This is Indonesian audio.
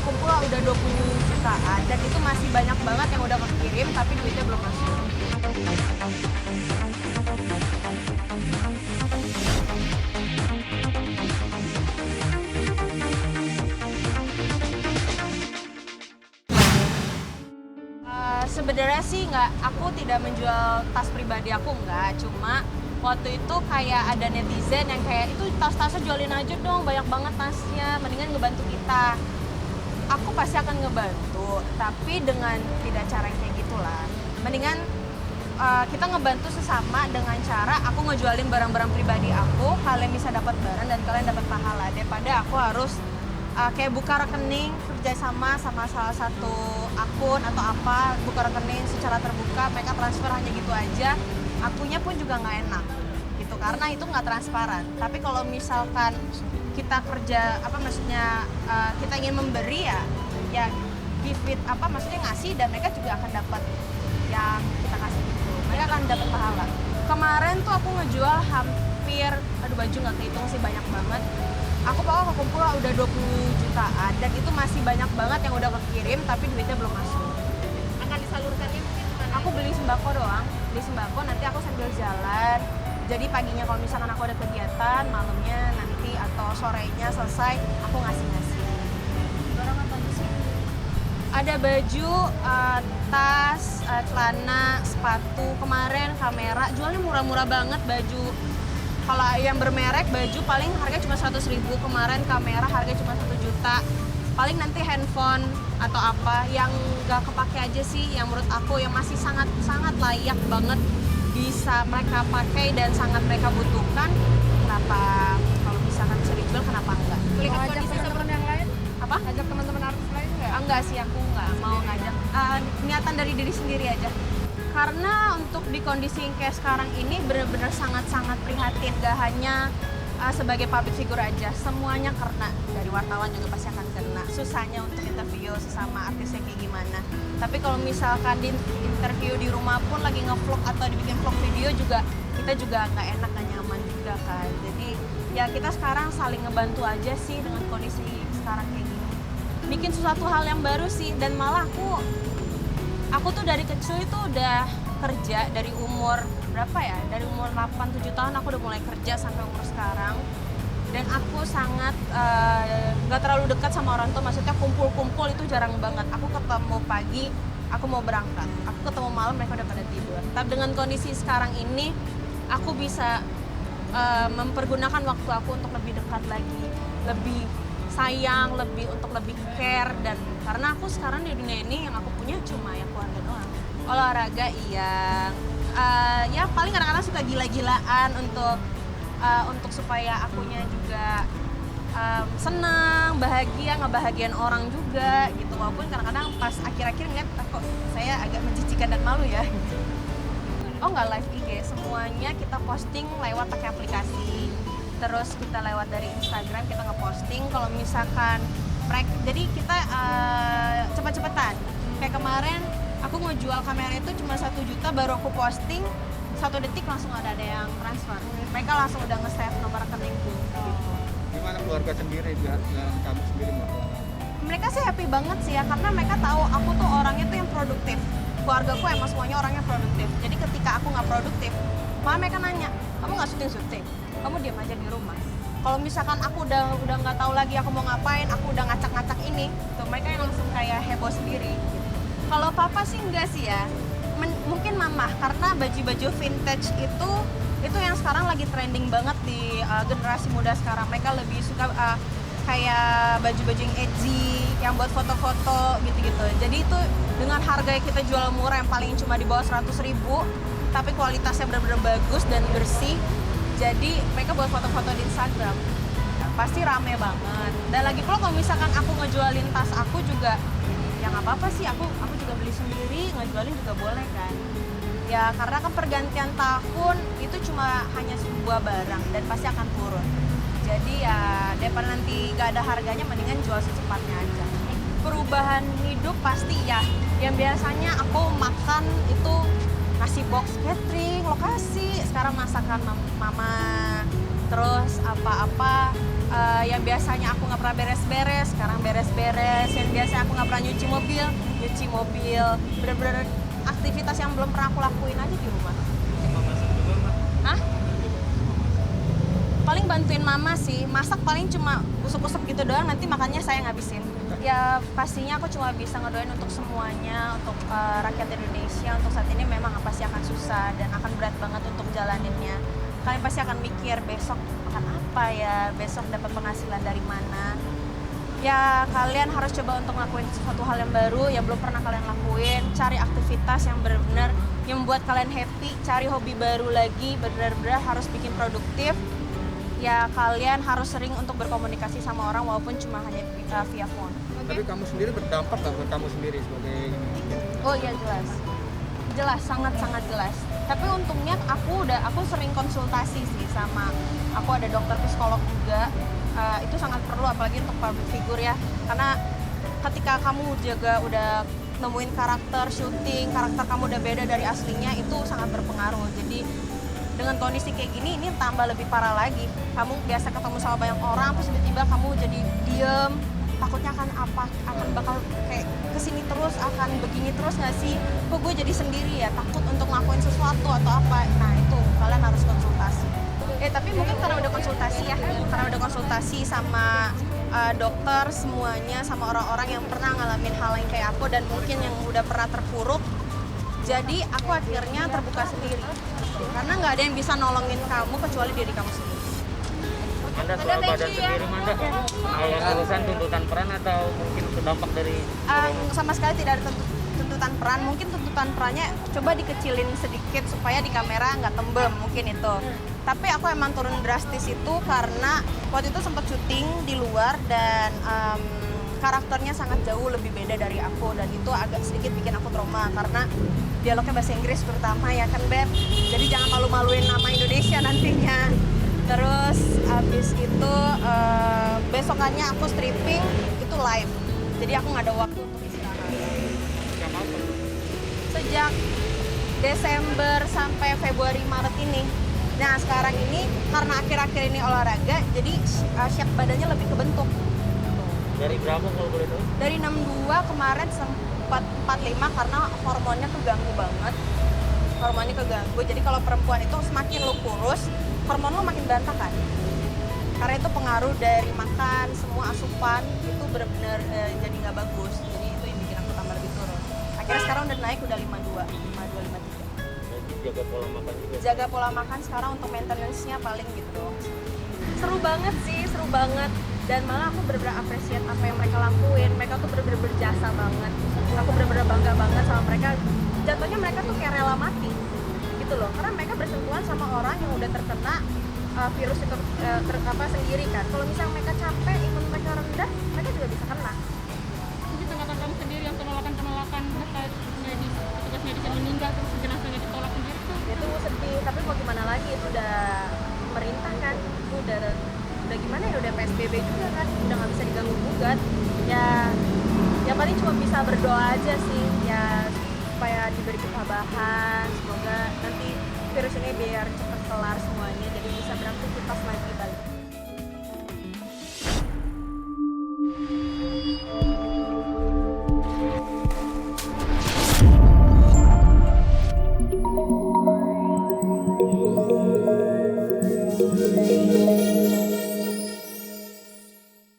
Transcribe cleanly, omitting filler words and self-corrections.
kekumpul udah 20 jutaan dan itu masih banyak banget yang udah kekirim tapi duitnya belum masuk. Sebenarnya sih aku tidak menjual tas pribadi aku nggak, cuma waktu itu kayak ada netizen yang kayak itu tas-tasnya jualin aja dong, banyak banget tasnya, mendingan ngebantu kita. Aku pasti akan ngebantu, tapi dengan tidak cara yang kayak gitulah. Mendingan kita ngebantu sesama dengan cara aku ngejualin barang-barang pribadi aku, kalian bisa dapat barang dan kalian dapat pahala daripada aku harus kayak buka rekening kerjasama sama salah satu akun atau apa, buka rekening secara terbuka, mereka transfer hanya gitu aja, akunya pun juga nggak enak gitu karena itu nggak transparan. Tapi kalau misalkan kita kerja maksudnya kita ingin memberi ya give it maksudnya ngasih dan mereka juga akan dapat yang kita kasih gitu, mereka akan dapat pahala. Kemarin tuh aku ngejual hampir baju nggak kehitung sih, banyak banget. Aku pokoknya kekumpul udah 20 jutaan dan itu masih banyak banget yang udah kekirim tapi duitnya belum masuk. Akan disalurkannya mungkin kemana? Aku beli sembako doang, beli sembako nanti aku sambil jalan. Jadi paginya kalau misalkan aku ada kegiatan, malamnya nanti atau sorenya selesai aku ngasih-ngasih. Barang apa aja sih? Ada baju, tas, celana, sepatu. Kemarin kamera, jualnya murah-murah banget baju. Kalau yang bermerek baju paling harga cuma 100.000, kemarin kamera harga cuma 1 juta. Paling nanti handphone atau apa yang nggak kepake aja sih, yang menurut aku yang masih sangat layak banget bisa mereka pakai dan sangat mereka butuhkan. Kenapa kalau misalkan bisa dijual, kenapa enggak? Melihat Ngajak kondisi teman-teman yang lain? Apa? Ngajak teman-teman artis lain nggak? Enggak sih, aku nggak mau ngajak. Niatan dari diri sendiri aja. Karena untuk di kondisi yang kayak sekarang ini benar-benar sangat-sangat prihatin. Gak hanya sebagai public figure aja, semuanya kena. Dari wartawan juga pasti akan kena. Susahnya untuk interview sesama artisnya kayak gimana. Tapi kalau misalkan di interview di rumah pun lagi nge-vlog atau dibikin vlog video juga, kita juga nggak enak, nggak nyaman juga kan. Jadi ya kita sekarang saling ngebantu aja sih dengan kondisi sekarang kayak gini. Bikin sesuatu hal yang baru sih, dan malah aku tuh dari kecil itu udah kerja dari umur berapa ya? Dari umur 8-7 tahun aku udah mulai kerja sampai umur sekarang. Dan aku sangat gak terlalu dekat sama orang tua, maksudnya kumpul-kumpul itu jarang banget. Aku ketemu pagi, aku mau berangkat. Aku ketemu malam, mereka udah pada tidur. Tapi dengan kondisi sekarang ini, aku bisa mempergunakan waktu aku untuk lebih dekat lagi, lebih sayang, untuk lebih care. Dan karena aku sekarang di dunia ini yang aku punya cuma ya keluarga doang. Olahraga iya, ya paling kadang-kadang suka gila-gilaan untuk supaya akunya juga senang, bahagia, ngebahagiain orang juga gitu. Walaupun kadang-kadang pas akhir-akhir ngeliat kok saya agak menjijikan dan malu ya. Oh nggak live IG, semuanya kita posting lewat pakai aplikasi. Terus kita lewat dari Instagram kita ngeposting. Kalau misalkan jadi kita cepet-cepetan. Kayak kemarin aku mau jual kamera itu cuma 1 juta, baru aku posting 1 detik langsung ada yang transfer. Mereka langsung udah nge-save nomor rekeningku gitu. Gimana keluarga sendiri dan kamu sendiri melakukan? Mereka sih happy banget sih ya, karena mereka tahu aku tuh orangnya tuh yang produktif. Keluargaku emang semuanya orangnya produktif. Jadi ketika aku nggak produktif, malah mereka nanya, kamu nggak syuting? Kamu diam aja di rumah. Kalau misalkan aku udah nggak tahu lagi aku mau ngapain, aku udah ngacak-ngacak ini, tuh mereka yang langsung kayak heboh sendiri. Kalau papa sih enggak sih ya, mungkin mama, karena baju-baju vintage itu yang sekarang lagi trending banget di generasi muda sekarang. Mereka lebih suka kayak baju-baju yang edgy, yang buat foto-foto gitu-gitu. Jadi itu dengan harga yang kita jual murah yang paling cuma di bawah 100.000, tapi kualitasnya benar-benar bagus dan bersih. Jadi mereka buat foto-foto di Instagram, ya, pasti rame banget. Dan lagi pula kalau misalkan aku ngejualin tas aku juga, ya nggak apa-apa sih, aku juga beli sendiri, ngejualin juga boleh kan. Ya karena kan pergantian tahun itu cuma hanya sebuah barang dan pasti akan turun. Jadi ya daripada nanti gak ada harganya, mendingan jual secepatnya aja. Perubahan hidup pasti ya. Yang biasanya aku makan itu nasi box catering, lokasi. Sekarang masakan mama, terus apa-apa Yang biasanya aku nggak pernah beres-beres, sekarang beres-beres. Yang biasanya aku nggak pernah nyuci mobil. Bener-bener aktivitas yang belum pernah aku lakuin aja di rumah. Sama masak juga Mbak? Hah? Paling bantuin mama sih, masak paling cuma usuk-usuk gitu doang, nanti makannya saya ngabisin. Ya pastinya aku cuma bisa ngedoain untuk semuanya, untuk rakyat Indonesia. Untuk saat ini memang pasti akan susah dan akan berat banget untuk jalaninnya. Kalian pasti akan mikir besok makan apa ya, besok dapat penghasilan dari mana. Ya kalian harus coba untuk ngelakuin sesuatu hal yang baru yang belum pernah kalian lakuin. Cari aktivitas yang benar-benar yang membuat kalian happy, cari hobi baru lagi, benar-benar harus bikin produktif. Ya kalian harus sering untuk berkomunikasi sama orang walaupun cuma hanya via phone. Tapi kamu sendiri berdampak nggak buat kamu sendiri sebagai ini? Oh iya jelas, sangat jelas. Tapi untungnya aku sering konsultasi sih sama, aku ada dokter psikolog juga. Itu sangat perlu apalagi untuk public figure ya, karena ketika kamu juga udah nemuin karakter syuting, karakter kamu udah beda dari aslinya, itu sangat berpengaruh. Jadi dengan kondisi kayak gini ini tambah lebih parah lagi. Kamu biasa ketemu sama banyak orang terus tiba-tiba kamu jadi diem, takutnya akan bakal kayak kesini terus, akan begini terus nggak sih, kok gue jadi sendiri ya, takut untuk ngelakuin sesuatu atau apa. Nah itu kalian harus konsultasi. Tapi mungkin karena udah konsultasi sama dokter semuanya, sama orang-orang yang pernah ngalamin hal yang kayak aku dan mungkin yang udah pernah terpuruk, jadi aku akhirnya terbuka sendiri karena nggak ada yang bisa nolongin kamu kecuali diri kamu sendiri. Anda soal badan sendiri, Manda, urusan tuntutan peran atau mungkin terdampak dari Sama sekali tidak ada tuntutan peran. Mungkin tuntutan perannya coba dikecilin sedikit supaya di kamera nggak tembem, mungkin itu. Tapi aku emang turun drastis itu karena waktu itu sempat syuting di luar dan karakternya sangat jauh lebih beda dari aku, dan itu agak sedikit bikin aku trauma karena dialognya bahasa Inggris terutama ya kan Beb, jadi jangan malu-maluin nama Indonesia nantinya. Terus abis itu besokannya aku stripping itu live, jadi aku nggak ada waktu untuk istirahat. Sejak Desember sampai Februari Maret ini. Nah sekarang ini karena akhir-akhir ini olahraga, jadi shape badannya lebih kebentuk. dari berapa kalau boleh tahu? Dari 62 kemarin sempat 45 karena hormonnya keganggu banget. Hormonnya keganggu, jadi kalau perempuan itu semakin lo kurus, hormon lo makin berantakan. Karena itu pengaruh dari makan, semua asupan itu benar-benar jadi nggak bagus. Jadi itu yang bikin aku tambah lebih turun. Akhirnya sekarang udah naik udah 52, 53. Jadi jaga pola makan juga. Jaga pola makan sekarang untuk maintenance-nya paling gitu doang. Seru banget sih, seru banget. Dan malah aku bener-bener apresiat apa yang mereka lakuin. Mereka tuh bener-bener berjasa banget. Aku bener-bener bangga banget sama mereka. Jatuhnya mereka tuh kayak rela mati gitu loh. Karena mereka bersentuhan sama orang yang udah terkena virus itu sendiri kan. Kalau misalnya mereka capek, imun mereka rendah, mereka juga bisa kena. Jadi tanggapan kamu sendiri yang penolakan terkait petugas medis yang meninggal terus jenazahnya ditolak sendiri tuh? Itu sedih, tapi mau gimana lagi, itu udah pemerintah kan, itu udah gimana ya, udah PSBB juga kan, udah nggak bisa diganggu gugat. Ya paling cuma bisa berdoa aja sih ya, supaya diberi ketabahan, semoga nanti virus ini biar cepat kelar semuanya, jadi bisa beraktivitas lagi balik.